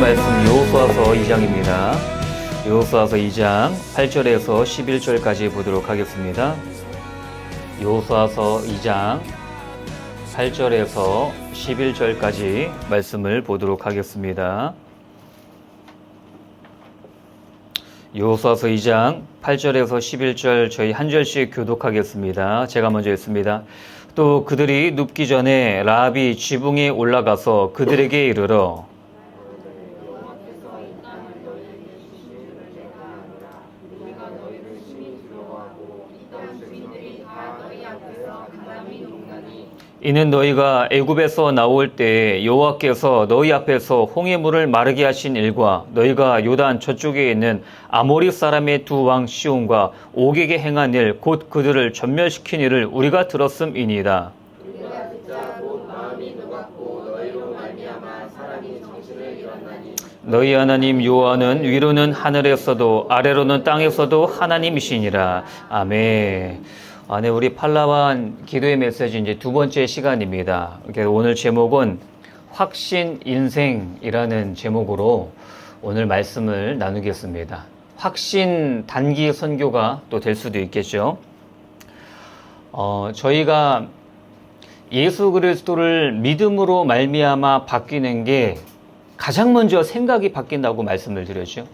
말씀 여호수아서 2장입니다. 여호수아서 2장 8절에서 11절까지 보도록 하겠습니다. 여호수아서 2장 8절에서 11절까지 말씀을 보도록 하겠습니다. 여호수아서 2장 8절에서 11절 저희 한 절씩 교독하겠습니다. 제가 먼저 했습니다. 또 그들이 눕기 전에 라합이 지붕에 올라가서 그들에게 이르러 이는 너희가 애굽에서 나올 때 여호와께서 너희 앞에서 홍해물을 마르게 하신 일과 너희가 요단 저쪽에 있는 아모리 사람의 두 왕 시온과 옥에게 행한 일 곧 그들을 전멸시킨 일을 우리가 들었음이니이다. 우리가 듣자 곧 마음이 녹았고 너희로 말미암아 사람이 정신을 잃었나니 너희 하나님 여호와는 위로는 하늘에서도 아래로는 땅에서도 하나님이시니라. 아멘. 네, 우리 팔라완 기도의 메시지 이제 두 번째 시간입니다. 오늘 제목은 확신 인생이라는 제목으로 오늘 말씀을 나누겠습니다. 확신 단기 선교가 또 될 수도 있겠죠. 저희가 예수 그리스도를 믿음으로 말미암아 바뀌는 게 가장 먼저 생각이 바뀐다고 말씀을 드렸죠.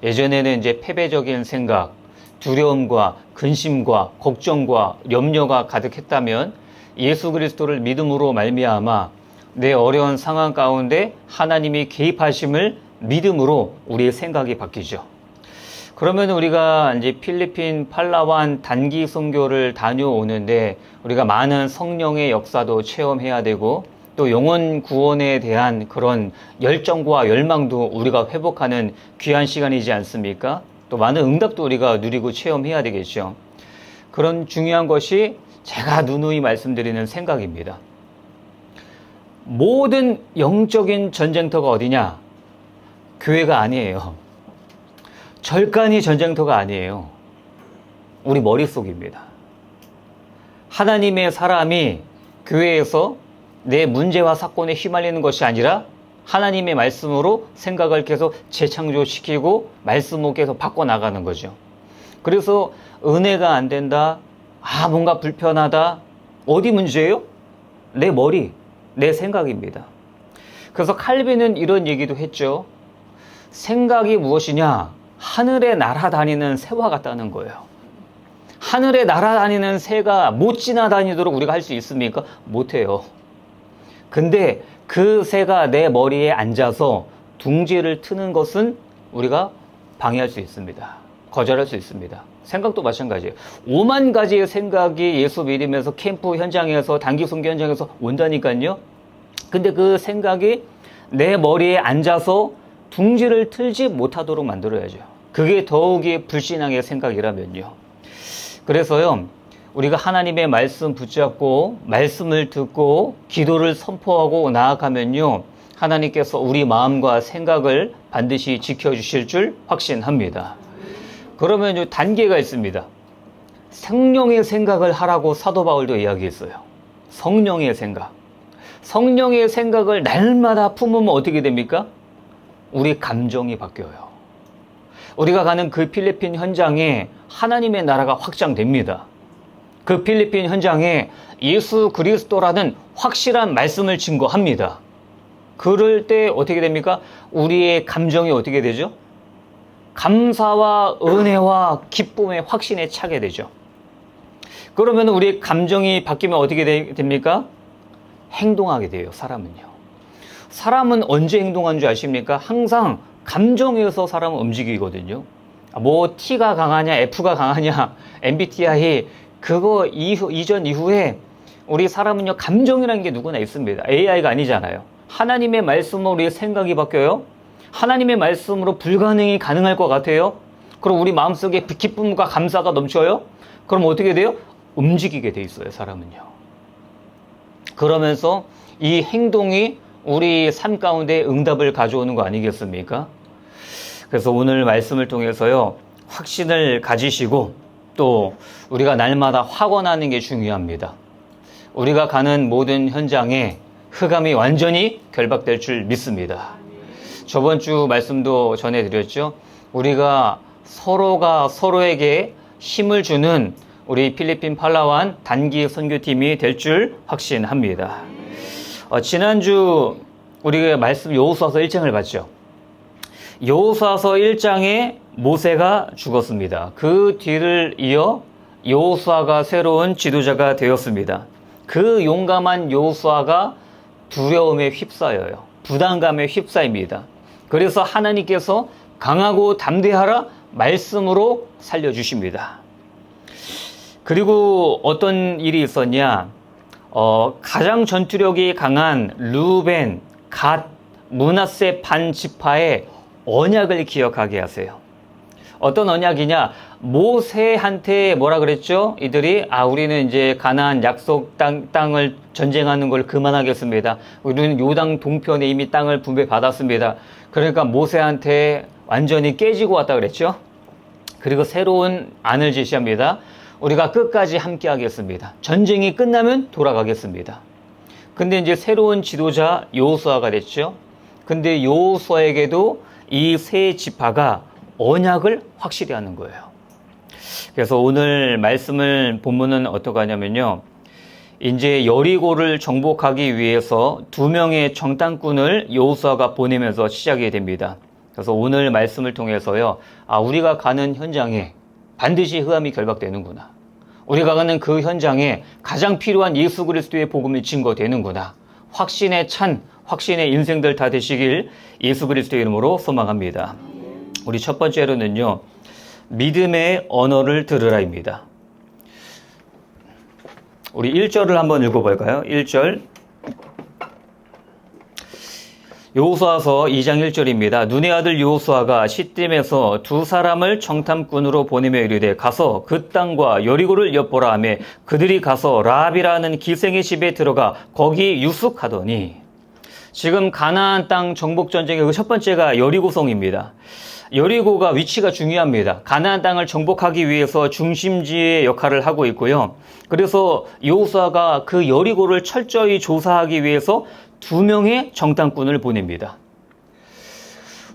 예전에는 이제 패배적인 생각, 두려움과 근심과 걱정과 염려가 가득했다면 예수 그리스도를 믿음으로 말미암아 내 어려운 상황 가운데 하나님이 개입하심을 믿음으로 우리의 생각이 바뀌죠. 그러면 우리가 이제 필리핀 팔라완 단기 선교를 다녀오는데 우리가 많은 성령의 역사도 체험해야 되고 또 영혼 구원에 대한 그런 열정과 열망도 우리가 회복하는 귀한 시간이지 않습니까? 또 많은 응답도 우리가 누리고 체험해야 되겠죠. 그런 중요한 것이 제가 누누이 말씀드리는 생각입니다. 모든 영적인 전쟁터가 어디냐? 교회가 아니에요. 절간이 전쟁터가 아니에요. 우리 머릿속입니다. 하나님의 사람이 교회에서 내 문제와 사건에 휘말리는 것이 아니라 하나님의 말씀으로 생각을 계속 재창조시키고 말씀을 계속 바꿔나가는 거죠. 그래서 은혜가 안 된다. 뭔가 불편하다. 어디 문제예요? 내 머리, 내 생각입니다. 그래서 칼빈은 이런 얘기도 했죠. 생각이 무엇이냐? 하늘에 날아다니는 새와 같다는 거예요. 하늘에 날아다니는 새가 못 지나다니도록 우리가 할 수 있습니까? 못해요. 근데 그 새가 내 머리에 앉아서 둥지를 트는 것은 우리가 방해할 수 있습니다. 거절할 수 있습니다. 생각도 마찬가지예요. 5만 가지의 생각이 예수 믿으면서 캠프 현장에서 단기 선교 현장에서 온다니까요. 근데 그 생각이 내 머리에 앉아서 둥지를 틀지 못하도록 만들어야죠. 그게 더욱이 불신앙의 생각이라면요. 그래서요, 우리가 하나님의 말씀 붙잡고 말씀을 듣고 기도를 선포하고 나아가면요, 하나님께서 우리 마음과 생각을 반드시 지켜주실 줄 확신합니다. 그러면 단계가 있습니다. 성령의 생각을 하라고 사도 바울도 이야기했어요. 성령의 생각. 성령의 생각을 날마다 품으면 어떻게 됩니까? 우리 감정이 바뀌어요. 우리가 가는 그 필리핀 현장에 하나님의 나라가 확장됩니다. 그 필리핀 현장에 예수 그리스도라는 확실한 말씀을 증거합니다. 그럴 때 어떻게 됩니까? 우리의 감정이 어떻게 되죠? 감사와 은혜와 기쁨의 확신에 차게 되죠. 그러면 우리의 감정이 바뀌면 어떻게 됩니까? 행동하게 돼요, 사람은요. 사람은 언제 행동하는 줄 아십니까? 항상 감정에서 사람은 움직이거든요. 뭐 T가 강하냐, F가 강하냐, MBTI 그거 이전 이후에 우리 사람은요, 감정이라는 게 누구나 있습니다. AI가 아니잖아요. 하나님의 말씀으로 우리의 생각이 바뀌어요. 하나님의 말씀으로 불가능이 가능할 것 같아요. 그럼 우리 마음속에 기쁨과 감사가 넘쳐요. 그럼 어떻게 돼요? 움직이게 돼 있어요, 사람은요. 그러면서 이 행동이 우리 삶 가운데 응답을 가져오는 거 아니겠습니까? 그래서 오늘 말씀을 통해서요, 확신을 가지시고 또 우리가 날마다 확언하는 게 중요합니다. 우리가 가는 모든 현장에 흑암이 완전히 결박될 줄 믿습니다. 저번 주 말씀도 전해드렸죠. 우리가 서로가 서로에게 힘을 주는 우리 필리핀 팔라완 단기 선교팀이 될 줄 확신합니다. 지난주 우리가 말씀 여호수아서 1장을 봤죠. 여호수아서 1장에 모세가 죽었습니다. 그 뒤를 이어 여호수아가 새로운 지도자가 되었습니다. 그 용감한 여호수아가 두려움에 휩싸여요. 부담감에 휩싸입니다. 그래서 하나님께서 강하고 담대하라 말씀으로 살려주십니다. 그리고 어떤 일이 있었냐? 가장 전투력이 강한 루벤, 갓, 므낫세 반 지파의 언약을 기억하게 하세요. 어떤 언약이냐? 모세한테 뭐라 그랬죠? 이들이 우리는 이제 가나안 약속 땅을 전쟁하는 걸 그만하겠습니다. 우리는 요당 동편에 이미 땅을 분배받았습니다. 그러니까 모세한테 완전히 깨지고 왔다 그랬죠? 그리고 새로운 안을 제시합니다. 우리가 끝까지 함께 하겠습니다. 전쟁이 끝나면 돌아가겠습니다. 근데 이제 새로운 지도자 여호수아가 됐죠. 근데 여호수아에게도 이 세 지파가 언약을 확실히 하는 거예요. 그래서 오늘 말씀을 본문은 어떻게 하냐면요. 이제 여리고를 정복하기 위해서 2명의 정탐꾼을 여호수아가 보내면서 시작이 됩니다. 그래서 오늘 말씀을 통해서요. 우리가 가는 현장에 반드시 흑암이 결박되는구나. 우리가 가는 그 현장에 가장 필요한 예수 그리스도의 복음이 증거되는구나. 확신에 찬 확신의 인생들 다 되시길 예수 그리스도의 이름으로 소망합니다. 우리 첫 번째로는요. 믿음의 언어를 들으라입니다. 우리 1절을 한번 읽어볼까요? 1절. 여호수아서 2장 1절입니다. 눈의 아들 여호수아가 시딤에서 2사람을 정탐꾼으로 보내며 이르되 가서 그 땅과 여리고를 엿보라 하며 그들이 가서 라합이라는 기생의 집에 들어가 거기 유숙하더니. 지금 가나안 땅 정복 전쟁의 그 첫 번째가 여리고성입니다. 여리고가 위치가 중요합니다. 가나안 땅을 정복하기 위해서 중심지의 역할을 하고 있고요. 그래서 여호수아가 그 여리고를 철저히 조사하기 위해서 2명의 정탐꾼을 보냅니다.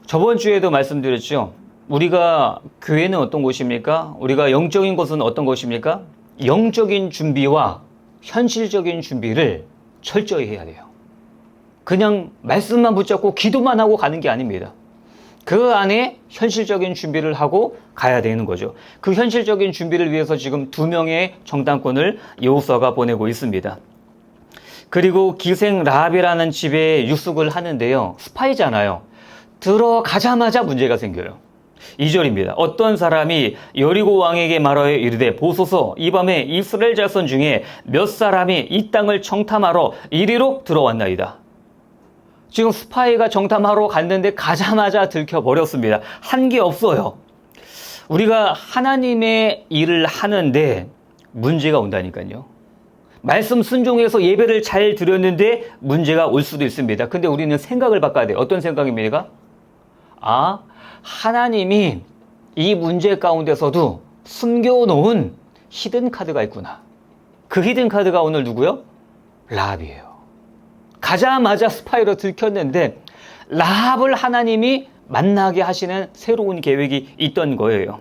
저번 주에도 말씀드렸죠. 우리가 교회는 어떤 곳입니까? 우리가 영적인 곳은 어떤 곳입니까? 영적인 준비와 현실적인 준비를 철저히 해야 돼요. 그냥 말씀만 붙잡고 기도만 하고 가는 게 아닙니다. 그 안에 현실적인 준비를 하고 가야 되는 거죠. 그 현실적인 준비를 위해서 지금 2명의 정탐꾼을 여호수아가 보내고 있습니다. 그리고 기생 라합이라는 집에 유숙을 하는데요. 스파이잖아요. 들어가자마자 문제가 생겨요. 2절입니다. 어떤 사람이 여리고 왕에게 말하여 이르되 보소서 이 밤에 이스라엘 자손 중에 몇 사람이 이 땅을 정탐하러 이리로 들어왔나이다. 지금 스파이가 정탐하러 갔는데 가자마자 들켜버렸습니다. 한 게 없어요. 우리가 하나님의 일을 하는데 문제가 온다니까요. 말씀 순종해서 예배를 잘 드렸는데 문제가 올 수도 있습니다. 근데 우리는 생각을 바꿔야 돼요. 어떤 생각입니까? 하나님이 이 문제 가운데서도 숨겨놓은 히든 카드가 있구나. 그 히든 카드가 오늘 누구요? 라합이에요. 가자마자 스파이로 들켰는데 라합을 하나님이 만나게 하시는 새로운 계획이 있던 거예요.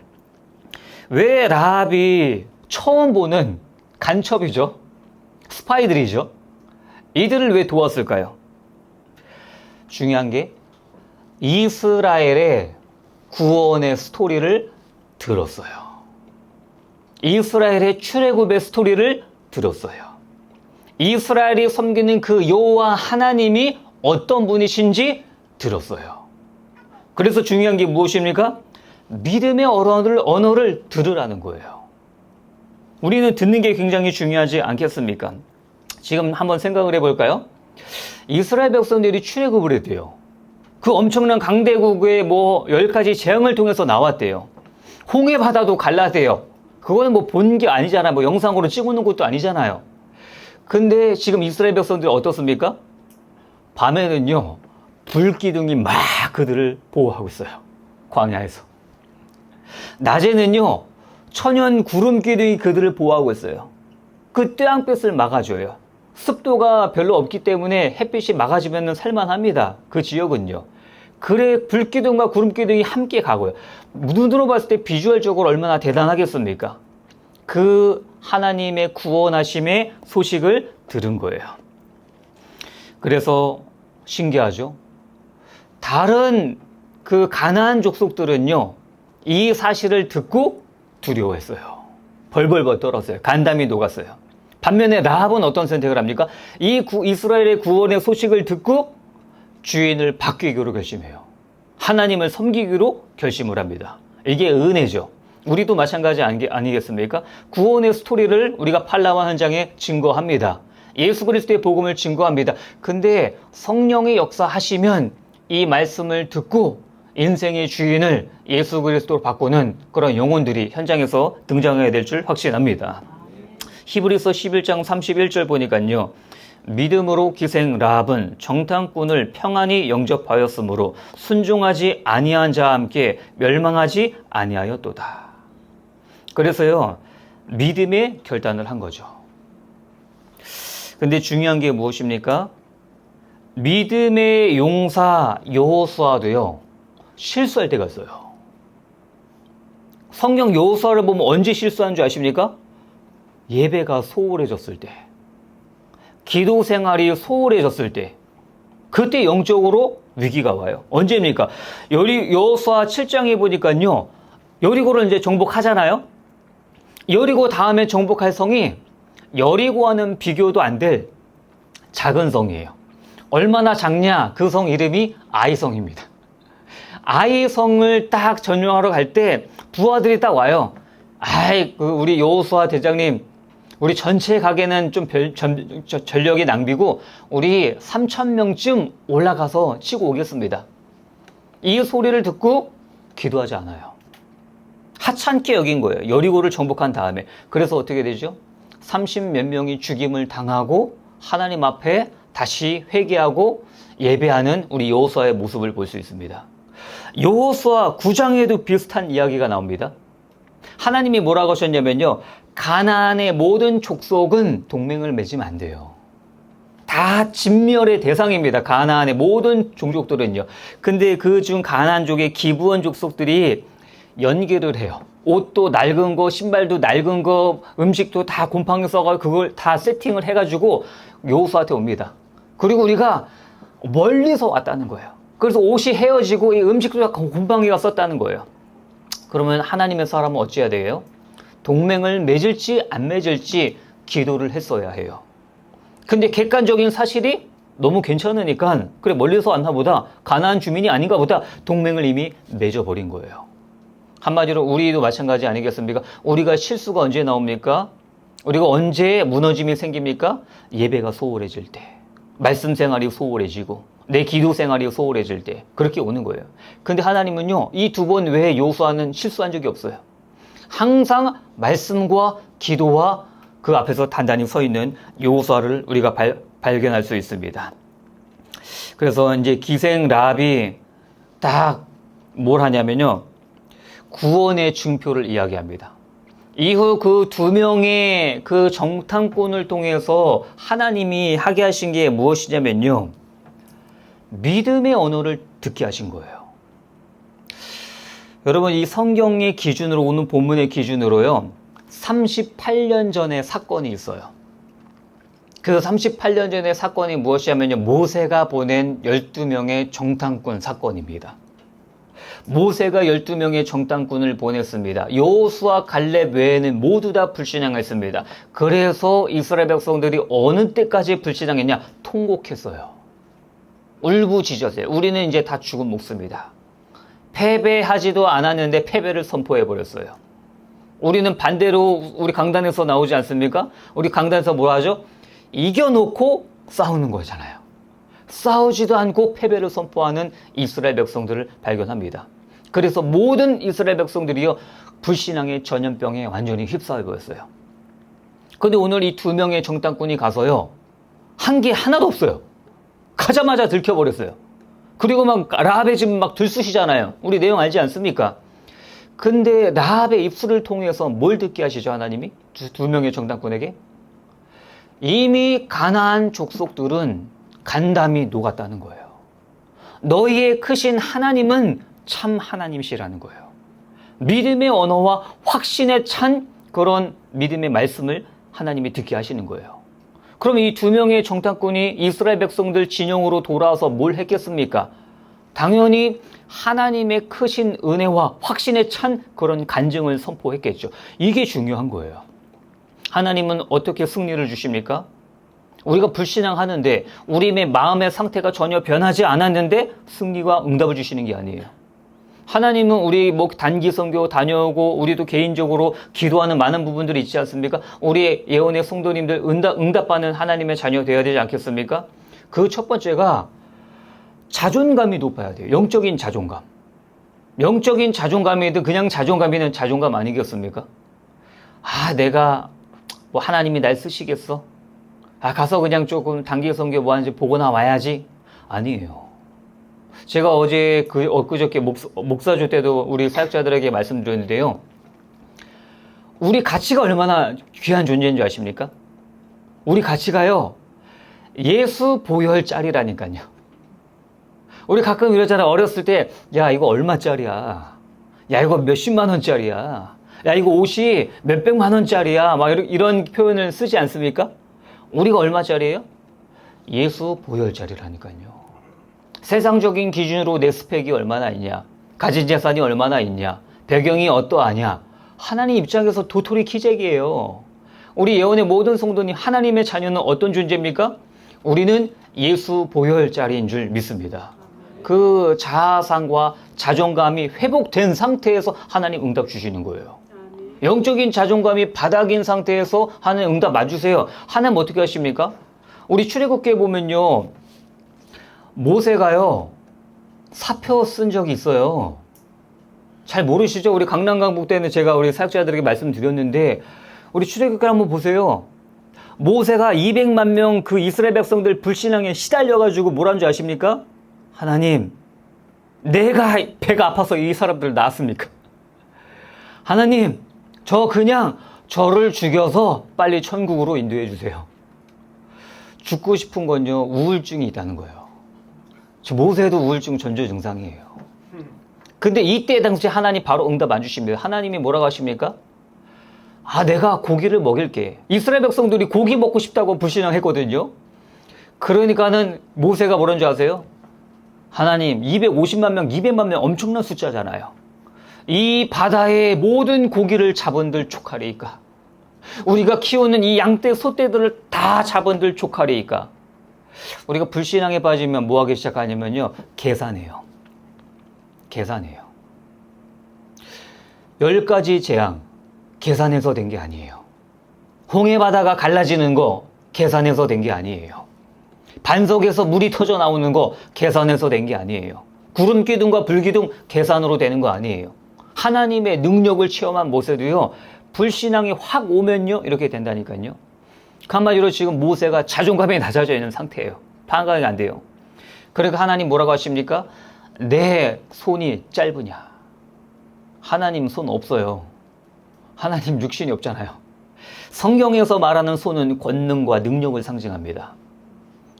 왜 라합이 처음 보는 간첩이죠? 스파이들이죠? 이들을 왜 도왔을까요? 중요한 게 이스라엘의 구원의 스토리를 들었어요. 이스라엘의 출애굽의 스토리를 들었어요. 이스라엘이 섬기는 그 여호와 하나님이 어떤 분이신지 들었어요. 그래서 중요한 게 무엇입니까? 믿음의 언어를 들으라는 거예요. 우리는 듣는 게 굉장히 중요하지 않겠습니까? 지금 한번 생각을 해볼까요? 이스라엘 백성들이 출애굽을 했대요. 그 엄청난 강대국의 10가지 재앙을 통해서 나왔대요. 홍해 바다도 갈라대요. 그거는 본 게 아니잖아요. 영상으로 찍어놓은 것도 아니잖아요. 근데 지금 이스라엘 백성들이 어떻습니까? 밤에는요, 불기둥이 막 그들을 보호하고 있어요. 광야에서. 낮에는요, 천연 구름 기둥이 그들을 보호하고 있어요. 그 태양빛을 막아줘요. 습도가 별로 없기 때문에 햇빛이 막아지면 살만합니다. 그 지역은요. 그래 불기둥과 구름기둥이 함께 가고요. 눈으로 봤을 때 비주얼적으로 얼마나 대단하겠습니까? 그 하나님의 구원하심의 소식을 들은 거예요. 그래서 신기하죠? 다른 그 가나안 족속들은요, 이 사실을 듣고 두려워했어요. 벌벌벌 떨었어요. 간담이 녹았어요. 반면에 라합은 어떤 선택을 합니까? 이스라엘의 구원의 소식을 듣고 주인을 바뀌기로 결심해요. 하나님을 섬기기로 결심을 합니다. 이게 은혜죠. 우리도 마찬가지 아니겠습니까? 구원의 스토리를 우리가 팔라완 현장에 증거합니다. 예수 그리스도의 복음을 증거합니다. 근데 성령의 역사하시면 이 말씀을 듣고 인생의 주인을 예수 그리스도로 바꾸는 그런 영혼들이 현장에서 등장해야 될 줄 확신합니다. 히브리서 11장 31절 보니까요. 믿음으로 기생 라합은 정탐꾼을 평안히 영접하였으므로 순종하지 아니한 자와 함께 멸망하지 아니하였도다. 그래서요. 믿음의 결단을 한 거죠. 근데 중요한 게 무엇입니까? 믿음의 용사 여호수아도요. 실수할 때가 있어요. 성경 여호수아를 보면 언제 실수한 줄 아십니까? 예배가 소홀해졌을 때, 기도 생활이 소홀해졌을 때, 그때 영적으로 위기가 와요. 언제입니까? 여호수아 7장에 보니까요, 여리고를 이제 정복하잖아요. 여리고 다음에 정복할 성이 여리고와는 비교도 안 될 작은 성이에요. 얼마나 작냐? 그 성 이름이 아이성입니다. 아이성을 딱 점령하러 갈 때 부하들이 딱 와요. 우리 여호수아 대장님, 우리 전체 가게는 좀 전력이 낭비고 우리 3,000명쯤 올라가서 치고 오겠습니다. 이 소리를 듣고 기도하지 않아요. 하찮게 여긴 거예요. 여리고를 정복한 다음에. 그래서 어떻게 되죠? 30몇 명이 죽임을 당하고 하나님 앞에 다시 회개하고 예배하는 우리 여호수아의 모습을 볼 수 있습니다. 여호수아 9장에도 비슷한 이야기가 나옵니다. 하나님이 뭐라고 하셨냐면요. 가나안의 모든 족속은 동맹을 맺으면 안 돼요. 다 진멸의 대상입니다. 가나안의 모든 종족들은요. 근데 그중 가나안족의 기브온 족속들이 연기를 해요. 옷도 낡은 거, 신발도 낡은 거, 음식도 다 곰팡이 써가지고 그걸 다 세팅을 해가지고 여호수아한테 옵니다. 그리고 우리가 멀리서 왔다는 거예요. 그래서 옷이 헤어지고 이 음식도 다 곰팡이가 썼다는 거예요. 그러면 하나님의 사람은 어찌해야 돼요? 동맹을 맺을지 안 맺을지 기도를 했어야 해요. 근데 객관적인 사실이 너무 괜찮으니까 그래 멀리서 왔나 보다, 가나안 주민이 아닌가 보다, 동맹을 이미 맺어버린 거예요. 한마디로 우리도 마찬가지 아니겠습니까? 우리가 실수가 언제 나옵니까? 우리가 언제 무너짐이 생깁니까? 예배가 소홀해질 때, 말씀 생활이 소홀해지고 내 기도 생활이 소홀해질 때 그렇게 오는 거예요. 근데 하나님은요, 이 두 번 외에 여호수아는 실수한 적이 없어요. 항상 말씀과 기도와 그 앞에서 단단히 서 있는 여호수아를 우리가 발견할 수 있습니다. 그래서 이제 기생 라합이 딱 뭘 하냐면요, 구원의 증표를 이야기합니다. 이후 그 두 명의 그 정탐꾼을 통해서 하나님이 하게 하신 게 무엇이냐면요, 믿음의 언어를 듣게 하신 거예요. 여러분, 이 성경의 기준으로, 오는 본문의 기준으로요, 38년 전에 사건이 있어요. 그 38년 전의 사건이 무엇이냐면요, 모세가 보낸 12명의 정탐꾼 사건입니다. 모세가 12명의 정탐꾼을 보냈습니다. 여호수아, 갈렙 외에는 모두 다 불신앙했습니다. 그래서 이스라엘 백성들이 어느 때까지 불신앙했냐? 통곡했어요. 울부짖었어요. 우리는 이제 다 죽은 목숨이다. 패배하지도 않았는데 패배를 선포해버렸어요. 우리는 반대로 우리 강단에서 나오지 않습니까? 우리 강단에서 뭐 하죠? 이겨놓고 싸우는 거잖아요. 싸우지도 않고 패배를 선포하는 이스라엘 백성들을 발견합니다. 그래서 모든 이스라엘 백성들이요, 불신앙의 전염병에 완전히 휩싸여 버렸어요. 그런데 오늘 이 두 명의 정탐꾼이 가서요, 한 게 하나도 없어요. 가자마자 들켜버렸어요. 그리고 막 라합의 집 막 들쑤시잖아요. 우리 내용 알지 않습니까? 근데 라합의 입술을 통해서 뭘 듣게 하시죠, 하나님이? 두 명의 정탐꾼에게? 이미 가나안 족속들은 간담이 녹았다는 거예요. 너희의 크신 하나님은 참 하나님이시라는 거예요. 믿음의 언어와 확신에 찬 그런 믿음의 말씀을 하나님이 듣게 하시는 거예요. 그럼 이 두 명의 정탐꾼이 이스라엘 백성들 진영으로 돌아와서 뭘 했겠습니까? 당연히 하나님의 크신 은혜와 확신에 찬 그런 간증을 선포했겠죠. 이게 중요한 거예요. 하나님은 어떻게 승리를 주십니까? 우리가 불신앙하는데 우리의 마음의 상태가 전혀 변하지 않았는데 승리와 응답을 주시는 게 아니에요. 하나님은 우리 단기 선교 다녀오고 우리도 개인적으로 기도하는 많은 부분들이 있지 않습니까? 우리 예언의 성도님들 응답받는 하나님의 자녀 되어야 되지 않겠습니까? 그 첫 번째가 자존감이 높아야 돼요. 영적인 자존감. 영적인 자존감이든 그냥 자존감이면 자존감 아니겠습니까? 내가 하나님이 날 쓰시겠어? 가서 그냥 조금 단기 선교 뭐 하는지 보고 나와야지. 아니에요. 제가 어제 엊그저께 목사주 때도 우리 사역자들에게 말씀드렸는데요. 우리 가치가 얼마나 귀한 존재인 줄 아십니까? 우리 가치가요, 예수 보혈짜리라니까요. 우리 가끔 이러잖아요. 어렸을 때, 야, 이거 얼마짜리야? 야, 이거 몇십만 원짜리야? 야, 이거 옷이 몇백만 원짜리야? 막 이런 표현을 쓰지 않습니까? 우리가 얼마짜리예요? 예수 보혈짜리라니까요. 세상적인 기준으로 내 스펙이 얼마나 있냐, 가진 재산이 얼마나 있냐, 배경이 어떠하냐, 하나님 입장에서 도토리 키재기예요. 우리 예언의 모든 성도님, 하나님의 자녀는 어떤 존재입니까? 우리는 예수 보혈짜리인 줄 믿습니다. 그 자아상과 자존감이 회복된 상태에서 하나님 응답 주시는 거예요. 영적인 자존감이 바닥인 상태에서 하나님 응답 맞으세요. 하나님 어떻게 하십니까? 우리 출애굽기에 보면요, 모세가요, 사표 쓴 적이 있어요. 잘 모르시죠? 우리 강남강북 때는 제가 우리 사역자들에게 말씀드렸는데, 우리 출애굽기 한번 보세요. 모세가 200만 명 그 이스라엘 백성들 불신앙에 시달려가지고 뭐라는 줄 아십니까? 하나님, 내가 배가 아파서 이 사람들 낳았습니까? 하나님, 저를 죽여서 빨리 천국으로 인도해 주세요. 죽고 싶은 건요, 우울증이 있다는 거예요. 모세도 우울증 전조 증상이에요. 근데 이때 당시 하나님 바로 응답 안 주십니다. 하나님이 뭐라고 하십니까? 내가 고기를 먹일게. 이스라엘 백성들이 고기 먹고 싶다고 불신앙했거든요. 그러니까는 모세가 뭐라는 줄 아세요? 하나님, 250만 명, 200만 명 엄청난 숫자잖아요. 이 바다의 모든 고기를 잡은들 족하리이까? 우리가 키우는 이 양떼, 소떼들을 다 잡은들 족하리이까? 우리가 불신앙에 빠지면 뭐 하기 시작하냐면요, 계산해요. 10가지 재앙, 계산해서 된 게 아니에요. 홍해 바다가 갈라지는 거, 계산해서 된 게 아니에요. 반석에서 물이 터져 나오는 거, 계산해서 된 게 아니에요. 구름 기둥과 불 기둥, 계산으로 되는 거 아니에요. 하나님의 능력을 체험한 모세도요, 불신앙이 확 오면요, 이렇게 된다니까요. 한마디로 지금 모세가 자존감이 낮아져 있는 상태예요. 반감이 안 돼요. 그러니까 하나님 뭐라고 하십니까? 내 손이 짧으냐? 하나님 손 없어요. 하나님 육신이 없잖아요. 성경에서 말하는 손은 권능과 능력을 상징합니다.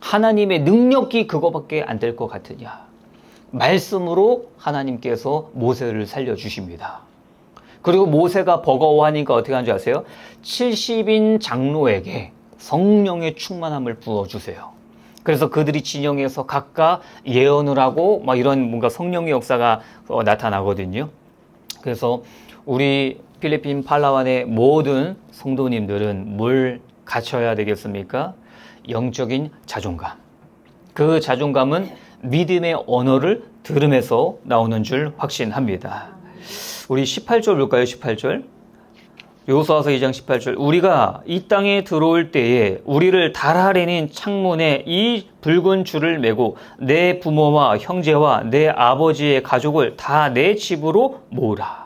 하나님의 능력이 그거밖에 안 될 것 같으냐? 말씀으로 하나님께서 모세를 살려주십니다. 그리고 모세가 버거워하니까 어떻게 하는 줄 아세요? 70인 장로에게 성령의 충만함을 부어주세요. 그래서 그들이 진영에서 각각 예언을 하고 막 이런 뭔가 성령의 역사가 나타나거든요. 그래서 우리 필리핀 팔라완의 모든 성도님들은 뭘 갖춰야 되겠습니까? 영적인 자존감. 그 자존감은 믿음의 언어를 들음에서 나오는 줄 확신합니다. 우리 18절 볼까요? 18절. 여호수아서 2장 18절. 우리가 이 땅에 들어올 때에 우리를 달아내린 창문에 이 붉은 줄을 메고 내 부모와 형제와 내 아버지의 가족을 다 내 집으로 모으라.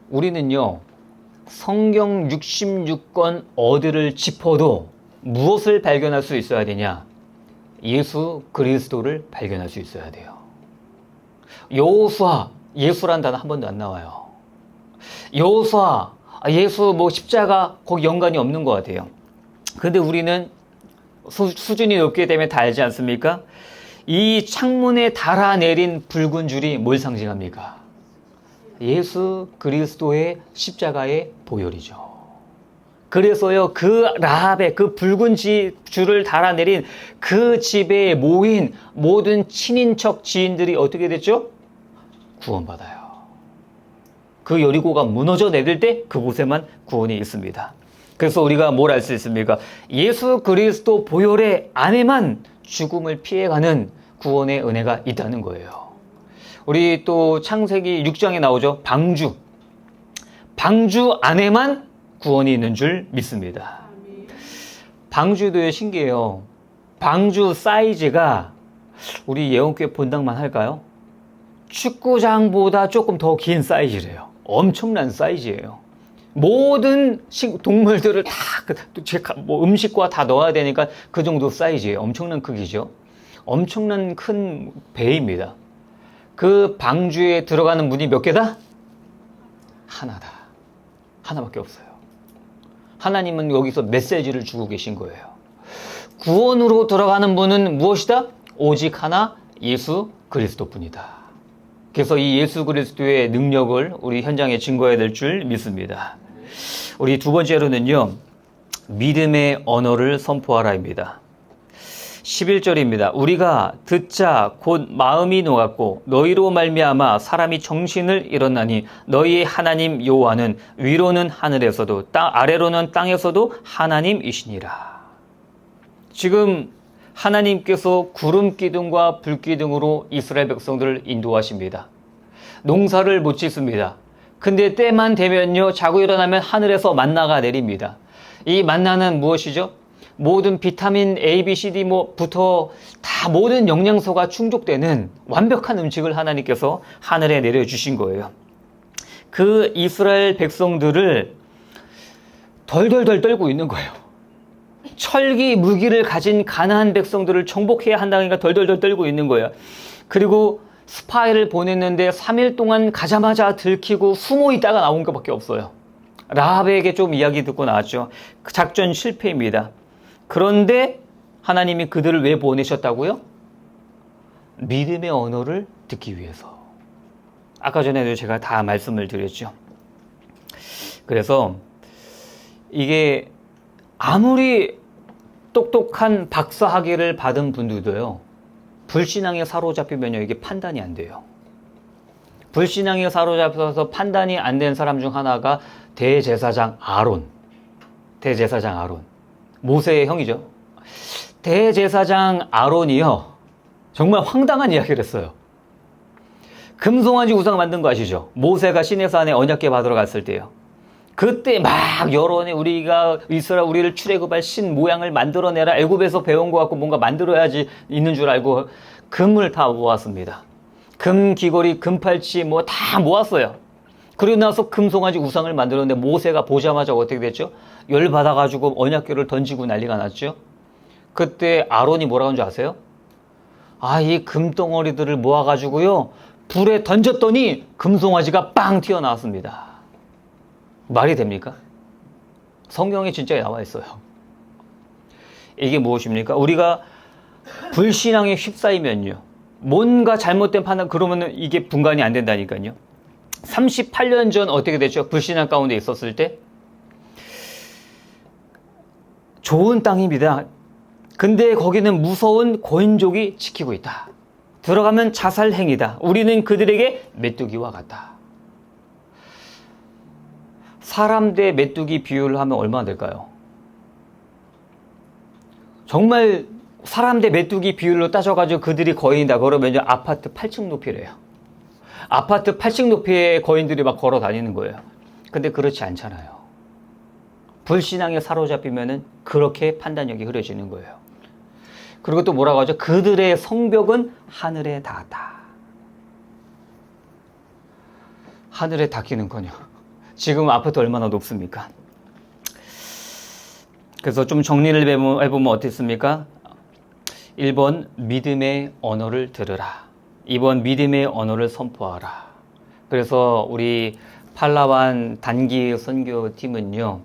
우리는요, 성경 66권 어디를 짚어도 무엇을 발견할 수 있어야 되냐? 예수 그리스도를 발견할 수 있어야 돼요. 여호수아, 예수란 단어 한 번도 안 나와요. 여호수아, 예수 십자가 거기 연관이 없는 것 같아요. 근데 우리는 수준이 높기 때문에 다 알지 않습니까? 이 창문에 달아내린 붉은 줄이 뭘 상징합니까? 예수 그리스도의 십자가의 보혈이죠. 그래서요, 그 라합의 그 붉은 줄을 달아내린 그 집에 모인 모든 친인척 지인들이 어떻게 됐죠? 구원받아요. 그 여리고가 무너져 내릴 때 그곳에만 구원이 있습니다. 그래서 우리가 뭘 알 수 있습니까? 예수 그리스도 보혈의 안에만 죽음을 피해가는 구원의 은혜가 있다는 거예요. 우리 또 창세기 6장에 나오죠. 방주 안에만 구원이 있는 줄 믿습니다. 방주도 신기해요. 방주 사이즈가 우리 예원교회 본당만 할까요? 축구장보다 조금 더 긴 사이즈래요. 엄청난 사이즈예요. 모든 동물들을 다 음식과 다 넣어야 되니까 그 정도 사이즈예요. 엄청난 크기죠. 엄청난 큰 배입니다. 그 방주에 들어가는 문이 몇 개다? 하나다. 하나밖에 없어요. 하나님은 여기서 메시지를 주고 계신 거예요. 구원으로 들어가는 문은 무엇이다? 오직 하나, 예수 그리스도뿐이다. 그래서 이 예수 그리스도의 능력을 우리 현장에 증거해야 될 줄 믿습니다. 우리 두 번째로는요, 믿음의 언어를 선포하라입니다. 11절입니다. 우리가 듣자 곧 마음이 녹았고 너희로 말미암아 사람이 정신을 잃었나니 너희의 하나님 여호와는 위로는 하늘에서도 아래로는 땅에서도 하나님이시니라. 지금 하나님께서 구름 기둥과 불 기둥으로 이스라엘 백성들을 인도하십니다. 농사를 못 짓습니다. 근데 때만 되면요, 자고 일어나면 하늘에서 만나가 내립니다. 이 만나는 무엇이죠? 모든 비타민 A, B, C, D부터 다 모든 영양소가 충족되는 완벽한 음식을 하나님께서 하늘에 내려주신 거예요. 그 이스라엘 백성들을 덜덜덜 떨고 있는 거예요. 철기, 무기를 가진 가나안 백성들을 정복해야 한다니까 덜덜덜 떨고 있는 거예요. 그리고 스파이를 보냈는데 3일 동안 가자마자 들키고 숨어 있다가 나온 것밖에 없어요. 라합에게 좀 이야기 듣고 나왔죠. 그 작전 실패입니다. 그런데 하나님이 그들을 왜 보내셨다고요? 믿음의 언어를 듣기 위해서. 아까 전에도 제가 다 말씀을 드렸죠. 그래서 이게 아무리 똑똑한 박사학위를 받은 분들도요, 불신앙에 사로잡히면요, 이게 판단이 안 돼요. 불신앙에 사로잡혀서 판단이 안 된 사람 중 하나가 대제사장 아론. 모세의 형이죠. 대제사장 아론이요, 정말 황당한 이야기를 했어요. 금송아지 우상 만든 거 아시죠? 모세가 시내산에 언약궤 받으러 갔을 때요. 그때 막 여론에 우리가 우리를 출애굽할 신 모양을 만들어내라, 애굽에서 배운 거 갖고 뭔가 만들어야지 있는 줄 알고 금을 다 모았습니다. 금 귀걸이, 금팔찌 다 모았어요. 그리고 나서 금송아지 우상을 만들었는데 모세가 보자마자 어떻게 됐죠? 열받아가지고 언약궤를 던지고 난리가 났죠. 그때 아론이 뭐라고 한 줄 아세요? 이 금덩어리들을 모아가지고요, 불에 던졌더니 금송아지가 빵 튀어나왔습니다. 말이 됩니까? 성경에 진짜 나와 있어요. 이게 무엇입니까? 우리가 불신앙에 휩싸이면요, 뭔가 잘못된 판단, 그러면은 이게 분간이 안 된다니까요. 38년 전 어떻게 됐죠? 불신앙 가운데 있었을 때 좋은 땅입니다. 근데 거기는 무서운 고인족이 지키고 있다. 들어가면 자살행위다. 우리는 그들에게 메뚜기와 같다. 사람 대 메뚜기 비유를 하면 얼마나 될까요? 정말 사람 대 메뚜기 비율로 따져가지고 그들이 거인이다 그러면요, 아파트 8층 높이래요. 아파트 8층 높이의 거인들이 막 걸어 다니는 거예요. 근데 그렇지 않잖아요. 불신앙에 사로잡히면은 그렇게 판단력이 흐려지는 거예요. 그리고 또 뭐라고 하죠? 그들의 성벽은 하늘에 닿았다. 하늘에 닿기는커녕 지금 아파트 얼마나 높습니까? 그래서 좀 정리를 해보면 어떻습니까? 1번 믿음의 언어를 들으라. 2번 믿음의 언어를 선포하라. 그래서 우리 팔라완 단기 선교팀은요,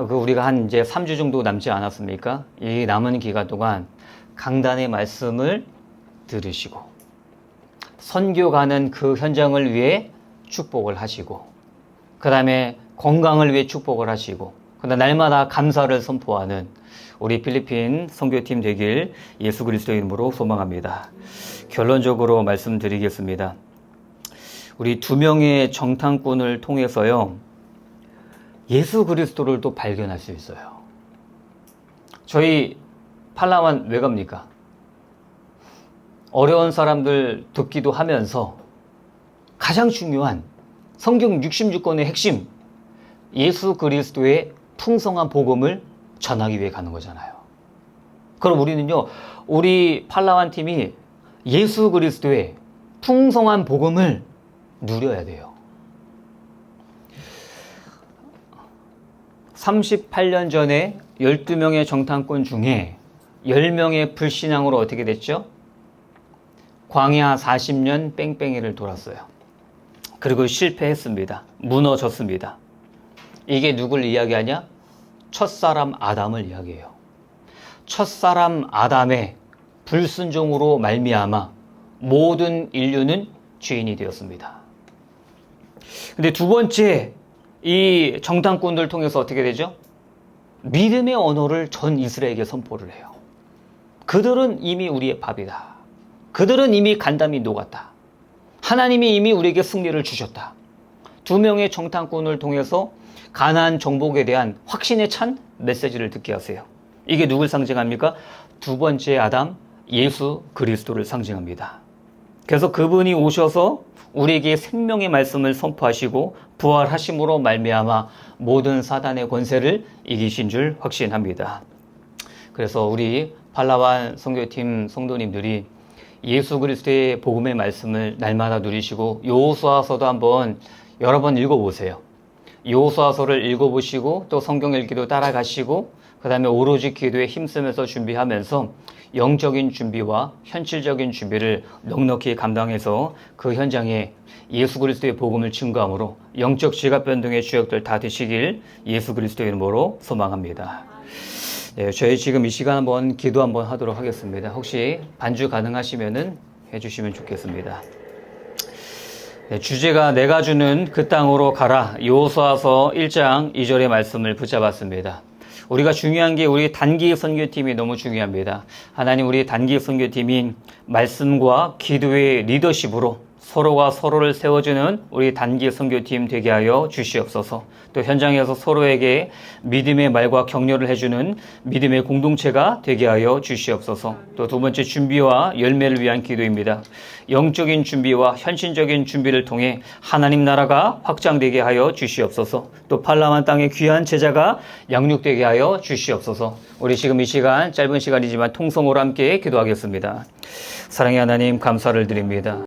우리가 한 이제 3주 정도 남지 않았습니까? 이 남은 기간 동안 강단의 말씀을 들으시고 선교 가는 그 현장을 위해 축복을 하시고 그 다음에 건강을 위해 축복을 하시고 그다음 날마다 감사를 선포하는 우리 필리핀 선교팀 되길 예수 그리스도의 이름으로 소망합니다. 결론적으로 말씀드리겠습니다. 우리 2명의 정탐꾼을 통해서요, 예수 그리스도를 또 발견할 수 있어요. 저희 팔라완 왜 갑니까? 어려운 사람들 돕기도 하면서 가장 중요한 성경 66권의 핵심, 예수 그리스도의 풍성한 복음을 전하기 위해 가는 거잖아요. 그럼 우리는요, 우리 팔라완 팀이 예수 그리스도의 풍성한 복음을 누려야 돼요. 38년 전에 12명의 정탐꾼 중에 10명의 불신앙으로 어떻게 됐죠? 광야 40년 뺑뺑이를 돌았어요. 그리고 실패했습니다. 무너졌습니다. 이게 누굴 이야기하냐? 첫사람 아담을 이야기해요. 첫사람 아담의 불순종으로 말미암아 모든 인류는 죄인이 되었습니다. 근데 두 번째, 이 정탐꾼들 통해서 어떻게 되죠? 믿음의 언어를 전 이스라엘에게 선포를 해요. 그들은 이미 우리의 밥이다. 그들은 이미 간담이 녹았다. 하나님이 이미 우리에게 승리를 주셨다. 2명의 정탐꾼을 통해서 가나안 정복에 대한 확신에 찬 메시지를 듣게 하세요. 이게 누굴 상징합니까? 두 번째 아담, 예수 그리스도를 상징합니다. 그래서 그분이 오셔서 우리에게 생명의 말씀을 선포하시고 부활하심으로 말미암아 모든 사단의 권세를 이기신 줄 확신합니다. 그래서 우리 팔라완 선교팀 성도님들이 예수 그리스도의 복음의 말씀을 날마다 누리시고 여호수아서도 한번 여러 번 읽어보세요. 여호수아서를 읽어보시고 또 성경 읽기도 따라가시고 그 다음에 오로지 기도에 힘쓰면서 준비하면서 영적인 준비와 현실적인 준비를 넉넉히 감당해서 그 현장에 예수 그리스도의 복음을 증거함으로 영적 지각 변동의 주역들 다 되시길 예수 그리스도의 이름으로 소망합니다. 네, 저희 지금 이 시간 한번 기도 한번 하도록 하겠습니다. 혹시 반주 가능하시면은 해주시면 좋겠습니다. 네, 주제가 내가 주는 그 땅으로 가라. 여호수아서 1장 2절의 말씀을 붙잡았습니다. 우리가 중요한 게 우리 단기 선교팀이 너무 중요합니다. 하나님, 우리 단기 선교팀이 말씀과 기도의 리더십으로 서로가 서로를 세워주는 우리 단기 선교팀 되게 하여 주시옵소서. 또 현장에서 서로에게 믿음의 말과 격려를 해주는 믿음의 공동체가 되게 하여 주시옵소서. 또 두 번째, 준비와 열매를 위한 기도입니다. 영적인 준비와 현실적인 준비를 통해 하나님 나라가 확장되게 하여 주시옵소서. 또 팔라완 땅의 귀한 제자가 양육되게 하여 주시옵소서. 우리 지금 이 시간, 짧은 시간이지만 통성으로 함께 기도하겠습니다. 사랑의 하나님, 감사를 드립니다.